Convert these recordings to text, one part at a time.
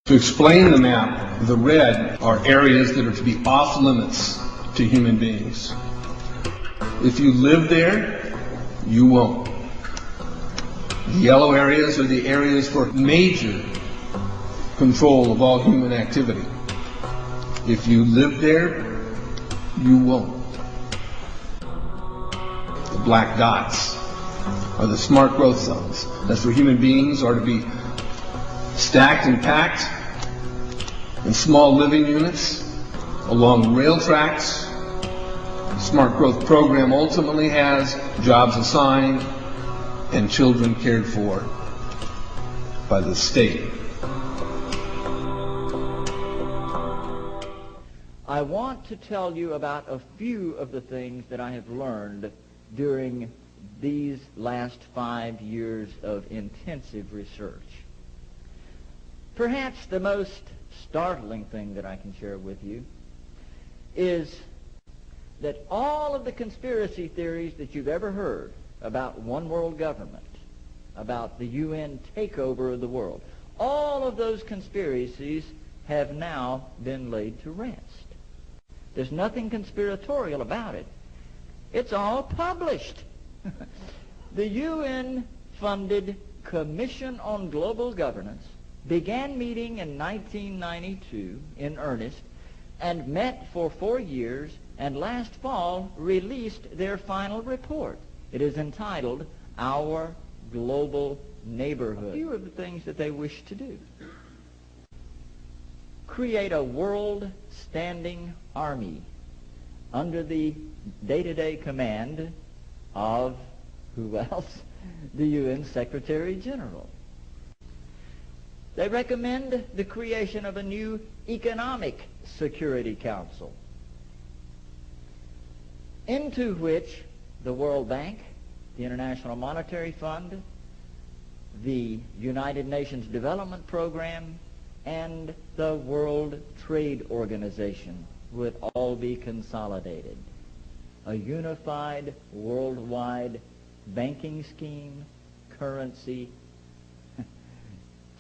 To explain the map, the red are areas that are to be off limits to human beings. If you live there, you won't. The yellow areas are the areas for major control of all human activity. If you live there, you won't. The black dots are the smart growth zones. That's where human beings are to be stacked and packed in small living units along rail tracks. The Smart Growth Program ultimately has jobs assigned and children cared for by the state. I want to tell you about a few of the things that I have learned during these last 5 years of intensive research. Perhaps the most startling thing that I can share with you is that all of the conspiracy theories that you've ever heard about one world government, about the UN takeover of the world, all of those conspiracies have now been laid to rest. There's nothing conspiratorial about it. It's all published. The UN-funded Commission on Global Governance began meeting in 1992 in earnest and met for 4 years, and last fall released their final report. It is entitled Our Global Neighborhood. A few of the things that they wish to do: create a world standing army under the day-to-day command of, who else? The UN Secretary General. They recommend the creation of a new Economic Security Council, into which the World Bank, the International Monetary Fund, the United Nations Development Program, and the World Trade Organization would all be consolidated. A unified worldwide banking scheme, currency.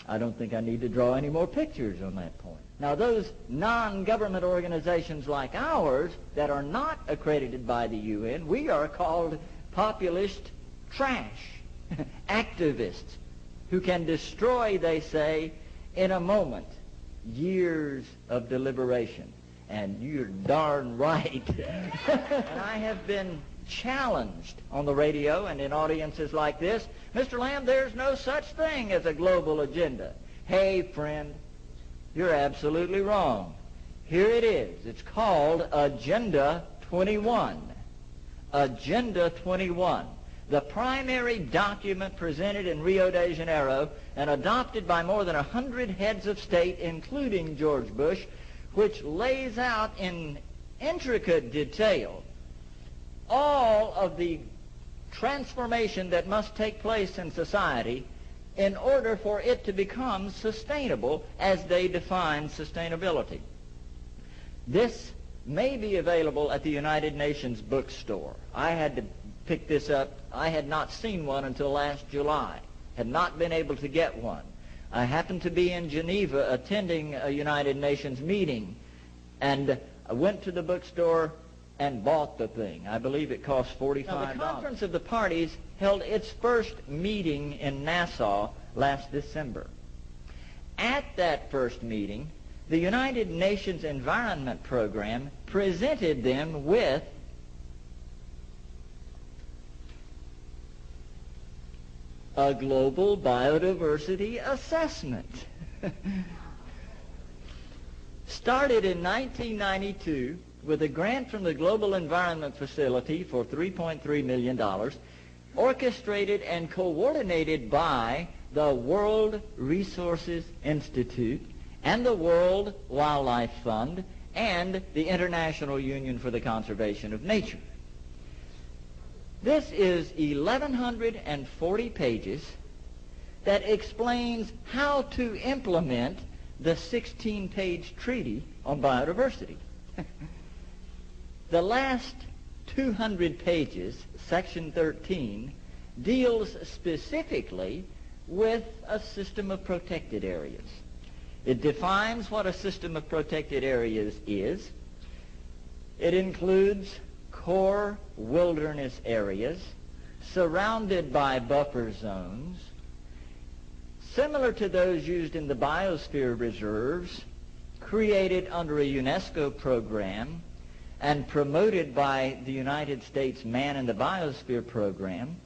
I don't think I need to draw any more pictures on that point. Now, those non-government organizations like ours that are not accredited by the UN, we are called populist trash, activists who can destroy, they say, in a moment, years of deliberation. And you're darn right. And I have been challenged on the radio and in audiences like this, Mr. Lamb, there's no such thing as a global agenda. Hey, friend, you're absolutely wrong. Here it is. It's called Agenda 21. Agenda 21. The primary document presented in Rio de Janeiro and adopted by more than 100 heads of state, including George Bush, which lays out in intricate detail all of the transformation that must take place in society in order for it to become sustainable as they define sustainability. This may be available at the United Nations bookstore. I had to pick this up. I had not seen one until last July, had not been able to get one. I happened to be in Geneva attending a United Nations meeting, and I went to the bookstore and bought the thing. I believe it cost $45. Now, the Conference of the Parties held its first meeting in Nassau last December. At that first meeting, the United Nations Environment Program presented them with a global biodiversity assessment. Started in 1992 with a grant from the Global Environment Facility for $3.3 million, orchestrated and coordinated by the World Resources Institute and the World Wildlife Fund and the International Union for the Conservation of Nature. This is 1,140 pages that explains how to implement the 16-page treaty on biodiversity. The last 200 pages, section 13, deals specifically with a system of protected areas. It defines what a system of protected areas is. It includes core wilderness areas surrounded by buffer zones, similar to those used in the biosphere reserves, created under a UNESCO program and promoted by the United States Man in the Biosphere program.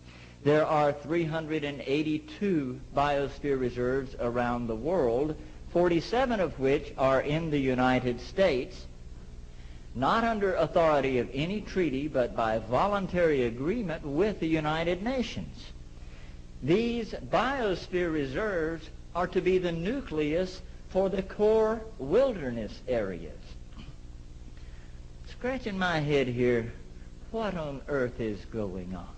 There are 382 biosphere reserves around the world, 47 of which are in the United States, not under authority of any treaty, but by voluntary agreement with the United Nations. These biosphere reserves are to be the nucleus for the core wilderness areas. Scratching my head here, what on earth is going on?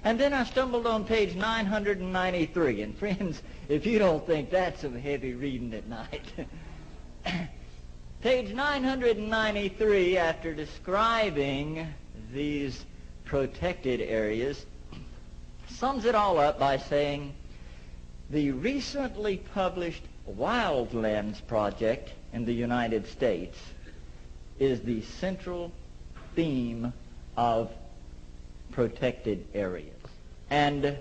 And then I stumbled on page 993, and friends, if you don't think that's some heavy reading at night, page 993, after describing these protected areas, sums it all up by saying, the recently published Wildlands Project in the United States is the central theme of protected areas. And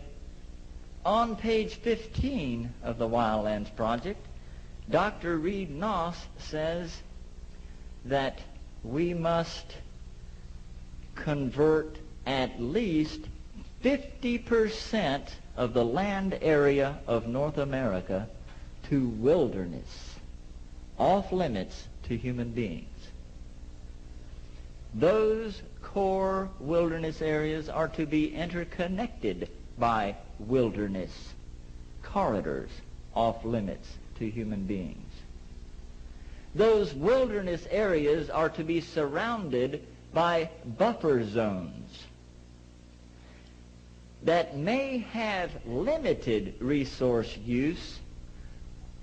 on page 15 of the Wildlands Project, Dr. Reed Noss says that we must convert at least 50% of the land area of North America to wilderness, off limits to human beings. Those core wilderness areas are to be interconnected by wilderness corridors off limits to human beings. Those wilderness areas are to be surrounded by buffer zones that may have limited resource use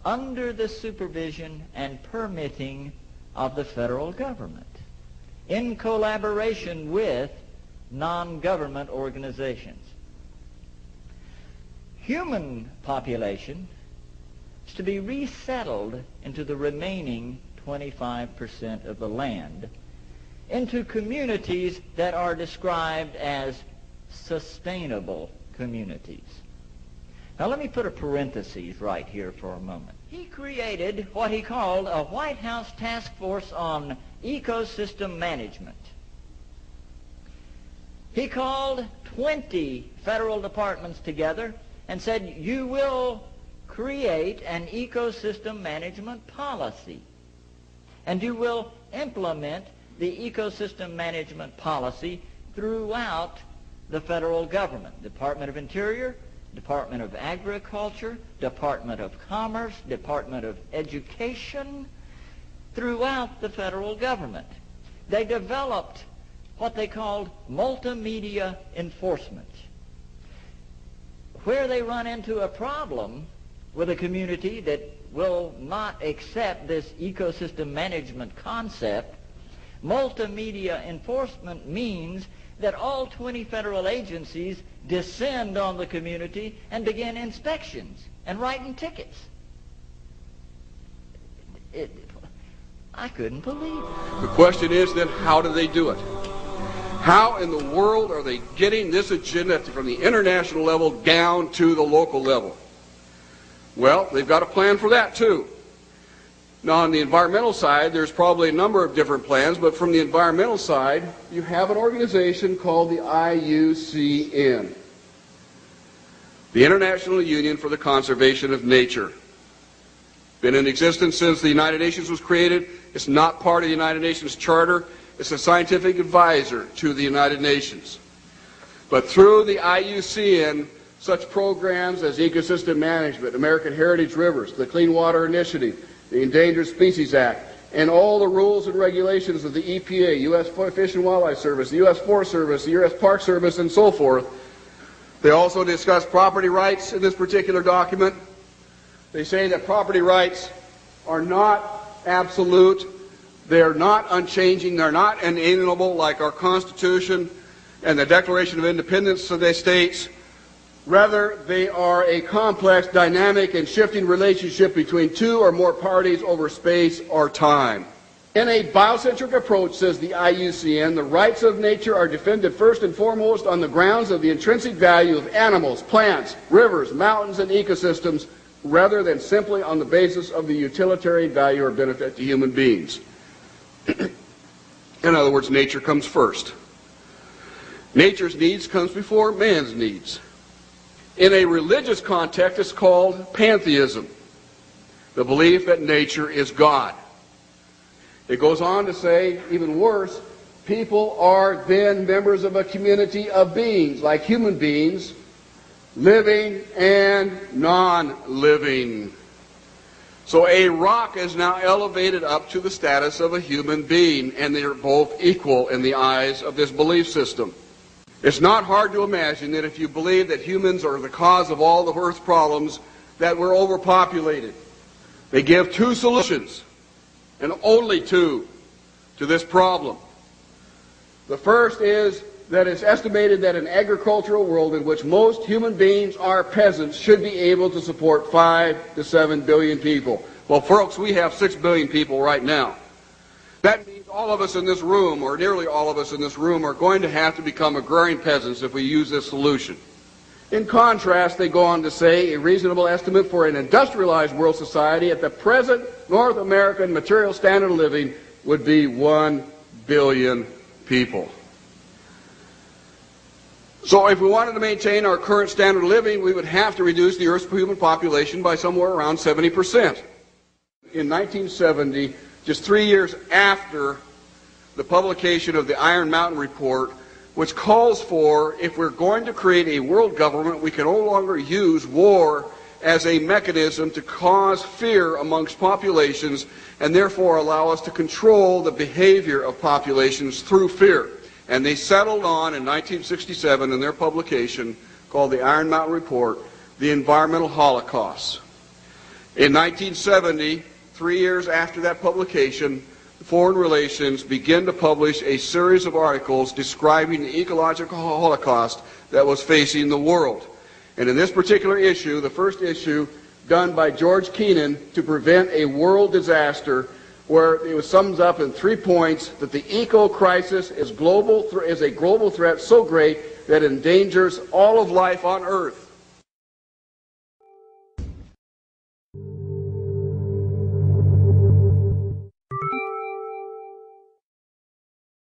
under the supervision and permitting of the federal government, in collaboration with non-government organizations. Human population is to be resettled into the remaining 25% of the land, into communities that are described as sustainable communities. Now let me put a parenthesis right here for a moment. He created what he called a White House task force on ecosystem management. He called 20 federal departments together and said, you will create an ecosystem management policy, and you will implement the ecosystem management policy throughout the federal government, Department of Interior, Department of Agriculture, Department of Commerce, Department of Education, throughout the federal government. They developed what they called multimedia enforcement. Where they run into a problem with a community that will not accept this ecosystem management concept, multimedia enforcement means that all 20 federal agencies descend on the community and begin inspections and writing tickets. I couldn't believe it. The question is then, how do they do it? How in the world are they getting this agenda from the international level down to the local level? Well, they've got a plan for that too. Now, on the environmental side, there's probably a number of different plans, but from the environmental side, you have an organization called the IUCN, the International Union for the Conservation of Nature. Been in existence since the United Nations was created. It's not part of the United Nations Charter. It's a scientific advisor to the United Nations. But through the IUCN, such programs as ecosystem management, American Heritage Rivers, the Clean Water Initiative, the Endangered Species Act, and all the rules and regulations of the EPA, U.S. Fish and Wildlife Service, the U.S. Forest Service, the U.S. Park Service, and so forth. They also discuss property rights in this particular document. They say that property rights are not absolute, they're not unchanging, they're not inalienable like our Constitution and the Declaration of Independence of the states. Rather, they are a complex, dynamic, and shifting relationship between two or more parties over space or time. In a biocentric approach, says the IUCN, the rights of nature are defended first and foremost on the grounds of the intrinsic value of animals, plants, rivers, mountains, and ecosystems, rather than simply on the basis of the utilitarian value or benefit to human beings. In other words, nature comes first. Nature's needs comes before man's needs. In a religious context, it's called pantheism, the belief that nature is God. It goes on to say, even worse, people are then members of a community of beings, like human beings, living and non-living. So a rock is now elevated up to the status of a human being, and they are both equal in the eyes of this belief system. It's not hard to imagine that if you believe that humans are the cause of all the Earth's problems, that we're overpopulated. They give two solutions, and only two, to this problem. The first is that it's estimated that an agricultural world in which most human beings are peasants should be able to support 5 to 7 billion people. Well, folks, we have 6 billion people right now. That means all of us in this room, or nearly all of us in this room, are going to have to become agrarian peasants if we use this solution. In contrast, they go on to say a reasonable estimate for an industrialized world society at the present North American material standard of living would be 1 billion people. So if we wanted to maintain our current standard of living, we would have to reduce the Earth's human population by somewhere around 70%. In 1970, just 3 years after the publication of the Iron Mountain Report, which calls for, if we're going to create a world government, we can no longer use war as a mechanism to cause fear amongst populations and therefore allow us to control the behavior of populations through fear. And they settled on, in 1967, in their publication called the Iron Mountain Report, the environmental holocaust. In 1970, 3 years after that publication, Foreign Relations began to publish a series of articles describing the ecological holocaust that was facing the world. And in this particular issue, the first issue done by George Kennan to prevent a world disaster, where it sums up in 3 points that the eco-crisis is a global threat so great that it endangers all of life on Earth.